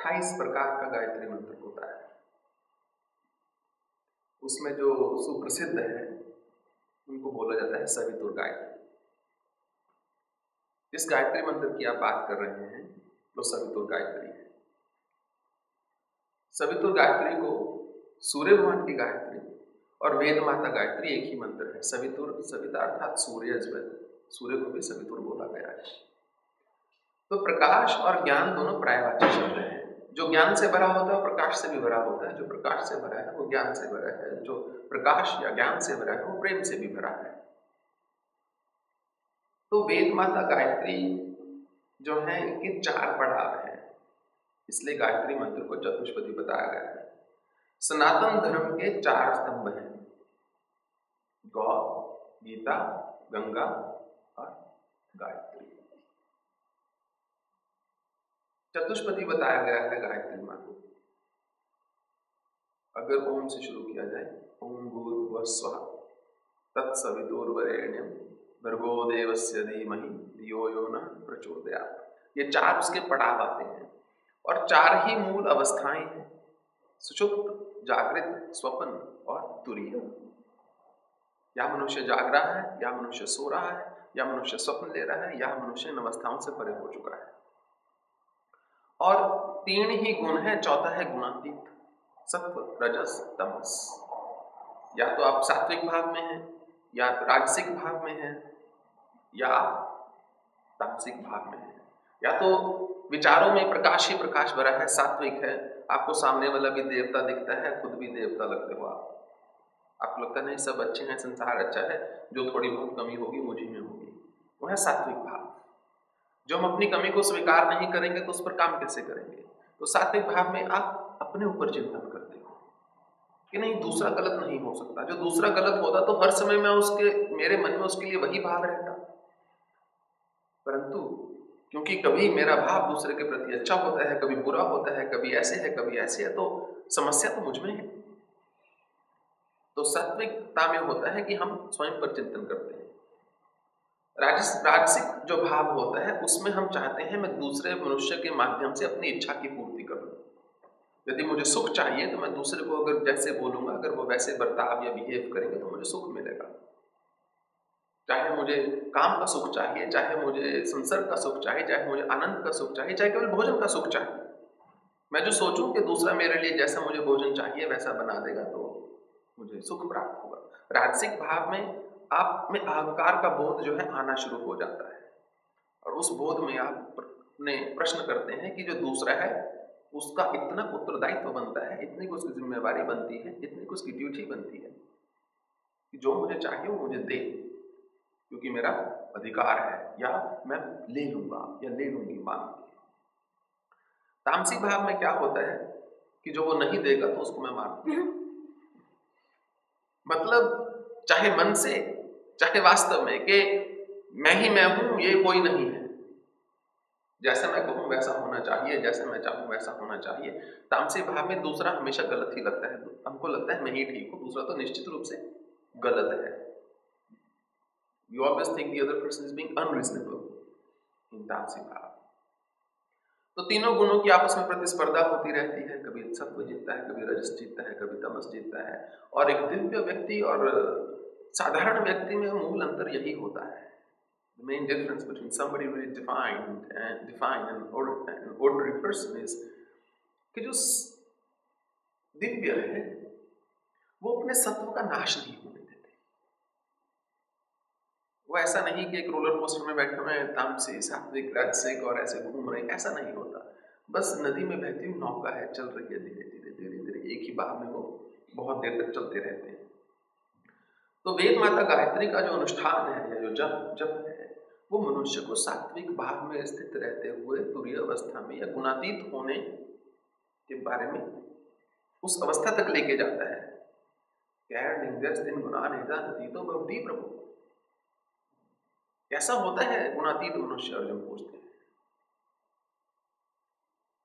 28 प्रकार का गायत्री मंत्र होता है। उसमें जो सुप्रसिद्ध है उनको बोला जाता है सवितुर गायत्री। जिस गायत्री मंत्र की आप बात कर रहे हैं वो सवितुर गायत्री है। सवितुर गायत्री को सूर्य भगवान की गायत्री और वेद माता गायत्री एक ही मंत्र है। सवितुर, सविता अर्थात सूर्य, सूर्य को भी सवितुर बोला गया है। तो प्रकाश और ज्ञान दोनों पर्यायवाची शब्द हैं। जो ज्ञान से भरा होता है वो प्रकाश से भी भरा होता है, जो प्रकाश से भरा है वो ज्ञान से भरा है, जो प्रकाश या ज्ञान से भरा है वो प्रेम से भी भरा है। तो वेद माता गायत्री जो है इनके 4 पड़ाव हैं, इसलिए गायत्री मंत्र को चतुष्पदी बताया गया है। सनातन धर्म के 4 स्तंभ हैं, गौ, गीता, गंगा और गायत्री। चतुष्पदी बताया गया है गायत्री मंत्र। अगर ओम से शुरू किया जाए, ओम भूर्भुवः स्वः तत्सवितुर्वरेण्यं भर्गो देवस्य धीमहि धियो यो नः प्रचोदयात्। ये 4 उसके पड़ाव आते हैं और 4 ही मूल अवस्थाएं हैं, सुषुप्त, जागृत, स्वप्न और तुरीय। या मनुष्य जाग रहा है, या मनुष्य सो रहा है, या मनुष्य स्वप्न ले रहा है, या मनुष्य इन अवस्थाओं से परे हो चुका है। और 3 ही गुण है, चौथा है गुणातीत, सत्व, रजस, तमस। या तो आप सात्विक भाव में हैं, या राजसिक भाव में हैं, या तामसिक भाव में हैं। या तो विचारों में प्रकाश ही प्रकाश भरा है, सात्विक है, आपको सामने वाला भी देवता दिखता है, खुद भी देवता लगते हो आपको लगता नहीं सब अच्छे हैं, संसार अच्छा है, जो थोड़ी बहुत कमी होगी मुझी में होगी, वो है सात्विक भाव। जो हम अपनी कमी को स्वीकार नहीं करेंगे तो उस पर काम कैसे करेंगे। तो सात्विक भाव में आप अपने ऊपर चिंतन करते हो कि नहीं दूसरा गलत नहीं हो सकता, जो दूसरा गलत होता तो हर समय में मेरे मन में उसके लिए वही भाव रहता। परंतु क्योंकि कभी मेरा भाव दूसरे के प्रति अच्छा होता है, कभी बुरा होता है, कभी ऐसे है कभी ऐसे है, तो समस्या तो मुझ में है। तो सात्विकता में होता है कि हम स्वयं पर चिंतन करते हैं। राजसिक जो भाव होता है उसमें हम चाहते हैं मैं दूसरे मनुष्य के माध्यम से अपनी इच्छा की पूर्ति करूं। यदि मुझे सुख चाहिए तो मैं दूसरे को अगर जैसे बोलूंगा, अगर वो वैसे बर्ताव या बिहेव करेंगे तो मुझे सुख मिलेगा। चाहे मुझे काम का सुख चाहिए, चाहे मुझे संसर्ग का सुख चाहिए, चाहे मुझे आनंद का सुख चाहिए, चाहे केवल भोजन का सुख चाहिए, मैं जो सोचूं कि दूसरा मेरे लिए जैसा मुझे भोजन चाहिए वैसा बना देगा तो मुझे सुख प्राप्त होगा। राजसिक भाव में आप में अहंकार का बोध जो है आना शुरू हो जाता है और उस बोध में आप प्रश्न करते हैं कि जो दूसरा है उसका इतना उत्तरदायित्व बनता है, इतनी उसकी जिम्मेवारी बनती है, इतनी उसकी ड्यूटी बनती है कि जो मुझे चाहिए वो मुझे दे, क्योंकि मेरा अधिकार है, या मैं ले लूंगा या ले लूंगी मांग के। तामसिक भाव में क्या होता है कि जो वो नहीं देगा तो उसको मैं मार दूंगा। मतलब चाहे मन से चाहे वास्तव में कि मैं ही मैं हूं, ये कोई नहीं है, जैसा मैं कहूं वैसा होना चाहिए, जैसा मैं चाहूं वैसा होना चाहिए। तामसिक भाव में दूसरा हमेशा गलत ही लगता है, हमको लगता है मैं ही ठीक हूं, दूसरा तो निश्चित रूप से गलत है। You always think the other person is being unreasonable in तामसिक भाव। तो तीनों गुणों की आपस में प्रतिस्पर्धा होती रहती है, कभी सत्व जीतता है, कभी रजस जीतता है, कभी तमस जीतता है। और एक दिव्य व्यक्ति और साधारण व्यक्ति में मूल अंतर यही होता है। The main difference between somebody really defined and ordinary person is कि जो दिव्य है वो अपने सत्व का नाश नहीं होने देते। वो ऐसा नहीं कि एक रोलर कोस्टर में बैठे हुए तामसिक, सात्विक, राजसिक और ऐसे घूम रहे, ऐसा नहीं होता। बस नदी में बहती हुई नौका है, चल रही है धीरे धीरे धीरे धीरे, एक ही बात में वो बहुत देर तक चलते रहते हैं। तो वेद माता गायत्री का जो अनुष्ठान है या जो जप है वो मनुष्य को सात्विक भाव में स्थित रहते हुए तुरीय अवस्था में या गुणातीत होने के बारे में उस अवस्था तक लेके जाता है। प्रभु कैसा होता है गुणातीत मनुष्य, अर्जुन पूछते हैं।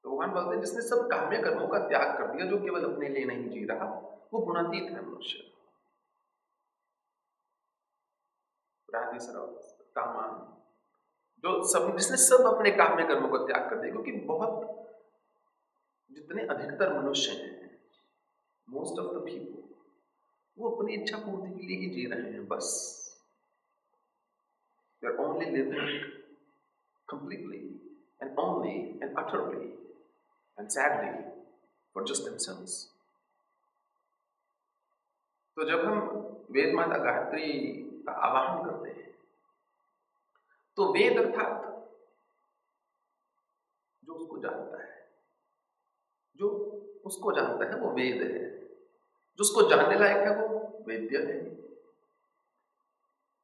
तो भगवान बोलते हैं जिसने सब काम्य कर्मों का त्याग कर दिया, जो केवल अपने लिए नहीं जी रहा, वो गुणातीत है मनुष्य। कामान जो सब, जिसने सब अपने काम्य कर्मों को त्याग कर दिया, क्योंकि बहुत जितने अधिकतर मनुष्य हैं, मोस्ट ऑफ द पीपल, वो अपनी इच्छा पूर्ति के लिए ही जी रहे हैं बस। They are only living completely and only and utterly and sadly for just themselves. तो जब हम वेद माता गायत्री का आवाहन करते हैं तो वेद अर्थात जो उसको जानता है, जो उसको जानता है वो वेद है, जो उसको जानने लायक है वो वेद्य है।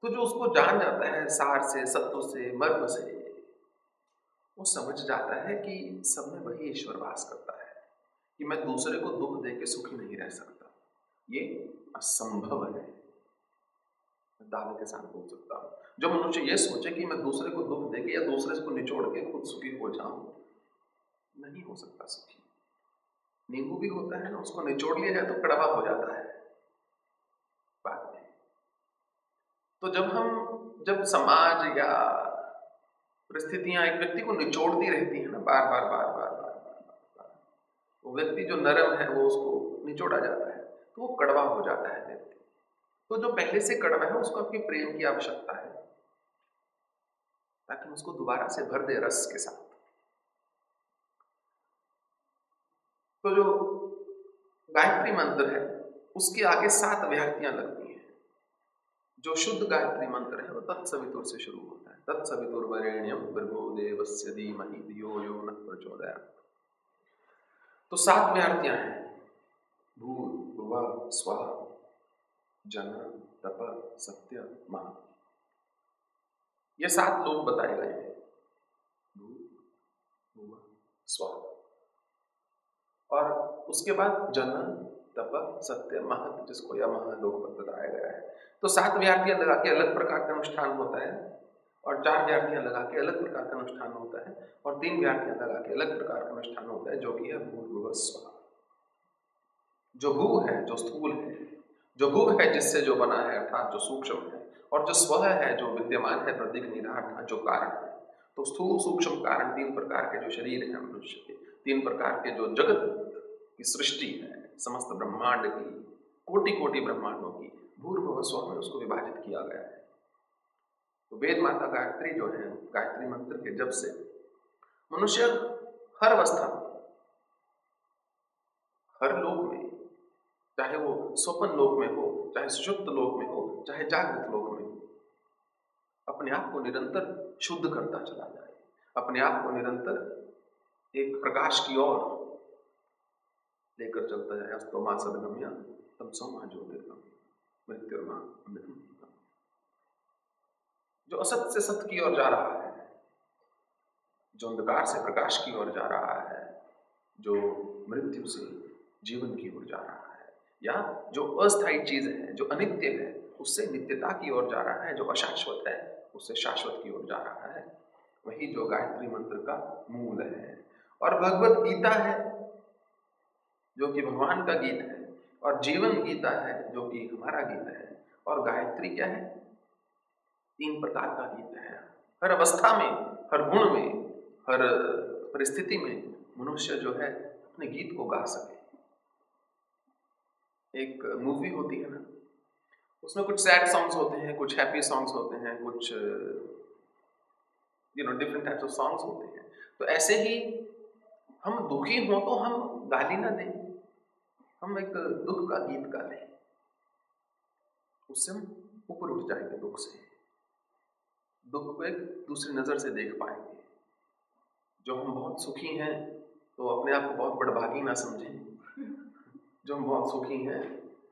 तो जो उसको जान जाता है सार से, सत्व से, मर्म से, वो समझ जाता है कि सब में वही ईश्वर वास करता है, कि मैं दूसरे को दुख दे के सुखी नहीं रह सकता, ये असंभव है। मैं दावे के साथ बोल सकता हूँ, जो मनुष्य ये सोचे कि मैं दूसरे को दुख दे के या दूसरे को निचोड़ के खुद सुखी हो जाऊं, नहीं हो सकता सुखी। नींबू भी होता है ना, उसको निचोड़ लिया जाए तो कड़वा हो जाता है बाद में। तो जब समाज या परिस्थितियां एक व्यक्ति को निचोड़ती रहती है ना, बार बार बार बार बार बार बार, वो व्यक्ति जो नरम है वो उसको निचोड़ा जाता है तो वो कड़वा हो जाता है व्यक्ति। तो जो पहले से कड़वा है उसको आपकी प्रेम की आवश्यकता है ताकि उसको दोबारा से भर दे रस के साथ। तो जो गायत्री मंत्र है उसके आगे 7 व्याहृतियां लगती हैं। जो शुद्ध गायत्री मंत्र है वो तत्सवितुर से शुरू होता है, तत्सवितुर्वरेण्यम भर्गो देवस्य धीमहि धियो यो नः प्रचोदयात्। तो 7 व्याहृतियां हैं, भूर्भुवः स्वः, जन, तप, सत्य, महा। ये 7 लोग बताए गए हैं, भूर्भुवः स्वः, और उसके बाद जन, तप, सत्य, महत, जिसको या महालोक बताया गया है। तो 7 व्याहृतियां लगा के अलग प्रकार का अनुष्ठान होता है, और 4 व्याहृतियां लगा के अलग प्रकार का अनुष्ठान होता है, और 3 व्याहृतियां लगा के अलग प्रकार का अनुष्ठान होता है, जो कि है भूर्भुवः स्वः। जो भू है, जो स्थूल है, जो भू है जिससे जो बना है अर्थात जो सूक्ष्म है, और जो स्व है जो विद्यमान है प्रतीक निरार्थ जो कारण है। तो स्थूल सूक्ष्म कारण 3 प्रकार के जो शरीर है मनुष्य के, 3 प्रकार के जो जगत की सृष्टि है, समस्त ब्रह्मांड की, कोटि कोटि ब्रह्मांडों की भूर्भुवः स्वः में उसको विभाजित किया गया है। तो वेद माता गायत्री जो है, गायत्री मंत्र के जब से मनुष्य हर अवस्था में, हर लोक में, चाहे वो स्वप्न लोक में हो, चाहे सुषुप्त लोक में हो, चाहे जागृत लोक में हो, अपने आप को निरंतर शुद्ध करता चला जाए, अपने आप को निरंतर एक प्रकाश की ओर लेकर चलता जाए। अस्तो मा सद्गम्य तमसो मा ज्योतिर्गमय मृत्युर्मा अमृतम। जो असत से सत्य की ओर जा रहा है, जो अंधकार से प्रकाश की ओर जा रहा है, जो मृत्यु से जीवन की ओर जा रहा है, या जो अस्थायी चीज है, जो अनित्य है, उससे नित्यता की ओर जा रहा है, जो अशाश्वत है उससे शाश्वत की ओर जा रहा है, वही जो गायत्री मंत्र का मूल है। और भगवत गीता है जो कि भगवान का गीत है, और जीवन गीता है जो कि हमारा गीत है, और गायत्री क्या है? 3 प्रकार का गीत है। हर अवस्था में, हर गुण में, हर परिस्थिति में मनुष्य जो है अपने गीत को गा सके। एक मूवी होती है ना, उसमें कुछ सैड सॉन्ग्स होते हैं, कुछ हैप्पी सॉन्ग्स होते हैं, कुछ डिफरेंट टाइप्स ऑफ सॉन्ग्स होते हैं। तो ऐसे ही हम दुखी हो तो हम गाली ना दें, हम एक दुख का गीत गा लें, उससे हम ऊपर उठ जाएंगे दुख से, दुख को एक दूसरी नजर से देख पाएंगे। जो हम बहुत सुखी हैं तो अपने आप को बहुत बड़भागी ना समझें, जो हम बहुत सुखी हैं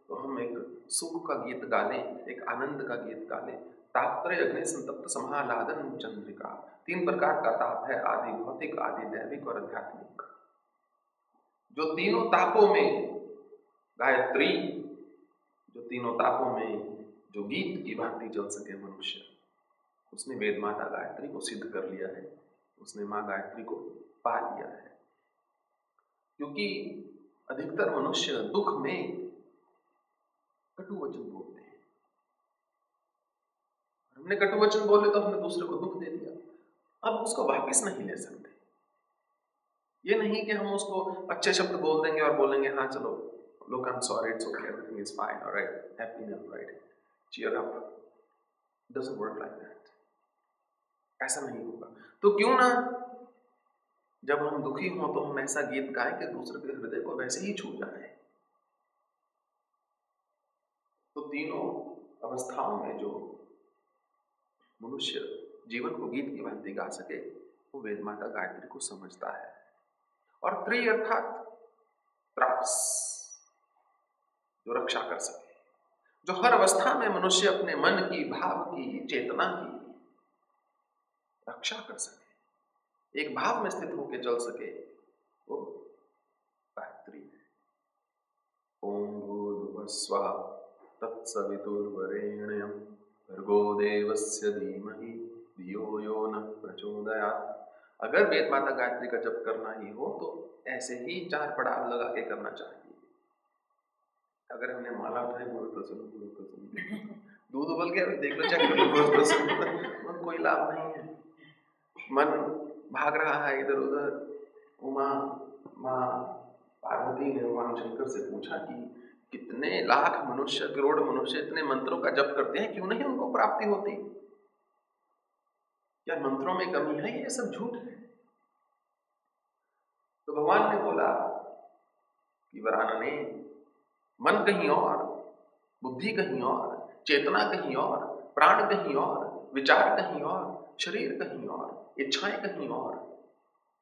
तो हम एक सुख का गीत गा लें, एक आनंद का गीत गा लें। तापत्रय अग्नि संतप्त समाह्लादन चंद्रिका। 3 प्रकार का ताप है, आदि भौतिक, आदि दैविक और आध्यात्मिक। जो तीनों तापों में गायत्री, जो तीनों तापों में जो गीत की भांति चल सके मनुष्य, उसने वेद माता गायत्री को सिद्ध कर लिया है, उसने माँ गायत्री को पा लिया है। क्योंकि अधिकतर मनुष्य दुख में कटु वचन बोलते हैं। हमने कटु वचन बोले तो हमने दूसरे को दुख दे दिया, अब उसको वापस नहीं ले सकते। ये नहीं कि हम उसको अच्छे शब्द बोल देंगे और बोलेंगे हाँ चलो look I'm sorry it's okay everything is fine all right happy now right cheer up doesn't work like that ऐसा नहीं होगा। तो क्यों ना जब हम दुखी हों तो हम ऐसा गीत गाएं कि दूसरे के हृदय को वैसे ही छू जाए। तो तीनों अवस्थाओं में जो मनुष्य जीवन को गीत की भांति गा सके वो वेद माता गायत्री को समझता है। और त्रि अर्थात त्रास, जो रक्षा कर सके, जो हर अवस्था में मनुष्य अपने मन की, भाव की, चेतना की रक्षा कर सके, एक भाव में स्थित होकर चल सके, वो गायत्री है। ओम भूर्भुवस्सुवः तत्सवितुर्वरेण्यं भर्गो देवस्य धीमहि धियो यो नः प्रचोदयात्। अगर वेद माता गायत्री का जप करना ही हो तो ऐसे ही 4 पड़ाव लगा के करना चाहिए। अगर हमने माला उठाई गुरु प्रसन्न दूध उबल गया देख लो चेक कर लो गुरु प्रसन्न, कोई लाभ नहीं है। मन भाग रहा है इधर उधर। उमा माँ पार्वती ने भगवान शंकर से पूछा कि कितने लाख मनुष्य, करोड़ मनुष्य इतने मंत्रों का जप करते हैं, क्यों नहीं उनको प्राप्ति होती? क्या मंत्रों में कमी है? ये सब झूठ है। तो भगवान ने बोला कि वरानने, मन कहीं और, बुद्धि कहीं और, चेतना कहीं और, प्राण कहीं और, विचार कहीं और, शरीर कहीं और, इच्छाएं कहीं और,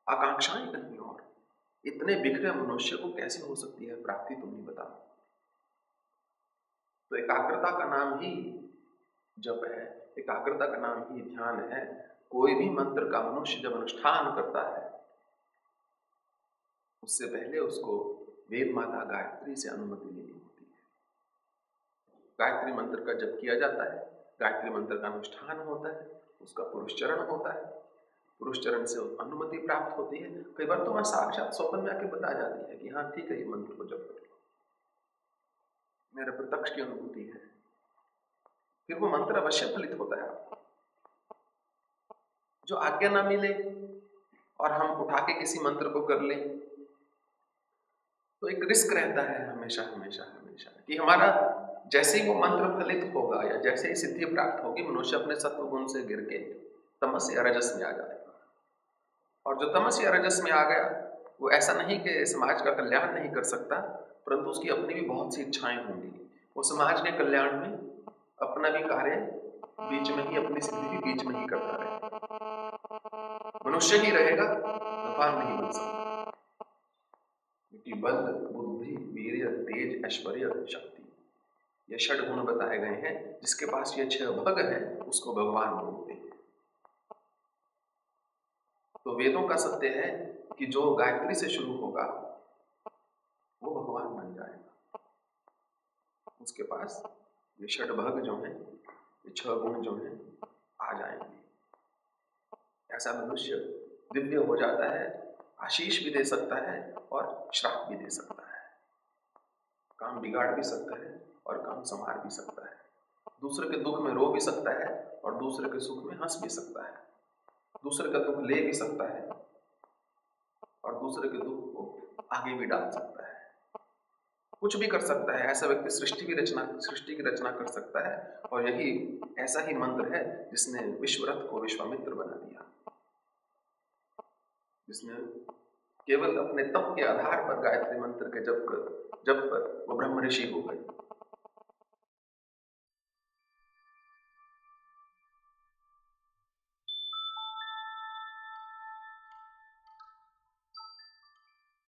आकांक्षाएं कहीं और। इतने बिखरे मनुष्य को कैसे हो सकती है प्राप्ति? तुम ही बताओ। तो एकाग्रता का नाम ही जप है, एकाग्रता का नाम ही ध्यान है। कोई भी मंत्र का मनुष्य जब अनुष्ठान करता है उससे पहले उसको वेद माता गायत्री से अनुमति लेनी होती है। गायत्री मंत्र का जप किया जाता है, गायत्री मंत्र का अनुष्ठान होता है, उसका पुरुषचरण होता है, पुरुषचरण से अनुमति प्राप्त होती है। कई बार तो मैं साक्षात स्वप्न में आके बता जाती है कि हाँ ठीक है, ये मंत्र को जप कर लो, मेरे प्रत्यक्ष की अनुभूति है। फिर वो मंत्र अवश्य फलित होता है। जो आज्ञा ना मिले और हम उठा के किसी मंत्र को कर लें तो एक रिस्क रहता है हमेशा हमेशा हमेशा कि हमारा जैसे ही वो मंत्र फलित होगा या जैसे ही सिद्धि प्राप्त होगी, मनुष्य अपने सत्व गुण से गिर के तमस या रजस में आ जाएगा। और जो तमस या रजस में आ गया वो ऐसा नहीं कि समाज का कल्याण नहीं कर सकता, परंतु उसकी अपनी भी बहुत सी इच्छाएं होंगी। वो समाज के कल्याण में अपना भी कार्य बीच में ही, अपनी सिद्धि भी बीच में ही करता रहेगा। मनुष्य ही रहेगा, भगवान नहीं बन सकता। क्योंकि बल, बुद्धि, वीर्य, तेज, ऐश्वर्य, शक्ति, ये 6 गुण बताए गए हैं। जिसके पास ये 6 भग हैं उसको भगवान बोलते हैं। तो वेदों का सत्य है कि जो गायत्री से शुरू होगा वो भगवान बन जाएगा। उसके पास ये 6 भग जो हैं, ये 6 गुण जो हैं आ जाएंगे। ऐसा मनुष्य दिव्य हो जाता है, आशीष भी दे सकता है और श्राप भी दे सकता है। काम बिगाड़ भी सकता है और काम संवार भी सकता है। दूसरे के दुख में रो भी सकता है और दूसरे के सुख में हंस भी सकता है। दूसरे का दुख ले भी सकता है और दूसरे के दुख को आगे भी डाल सकता है। कुछ भी कर सकता है। ऐसा व्यक्ति सृष्टि की रचना कर सकता है। और यही ऐसा ही मंत्र है जिसने विश्वरथ को विश्वामित्र बना दिया, जिसने केवल अपने तप के आधार पर गायत्री मंत्र के जप पर वो ब्रह्म ऋषि हो गए।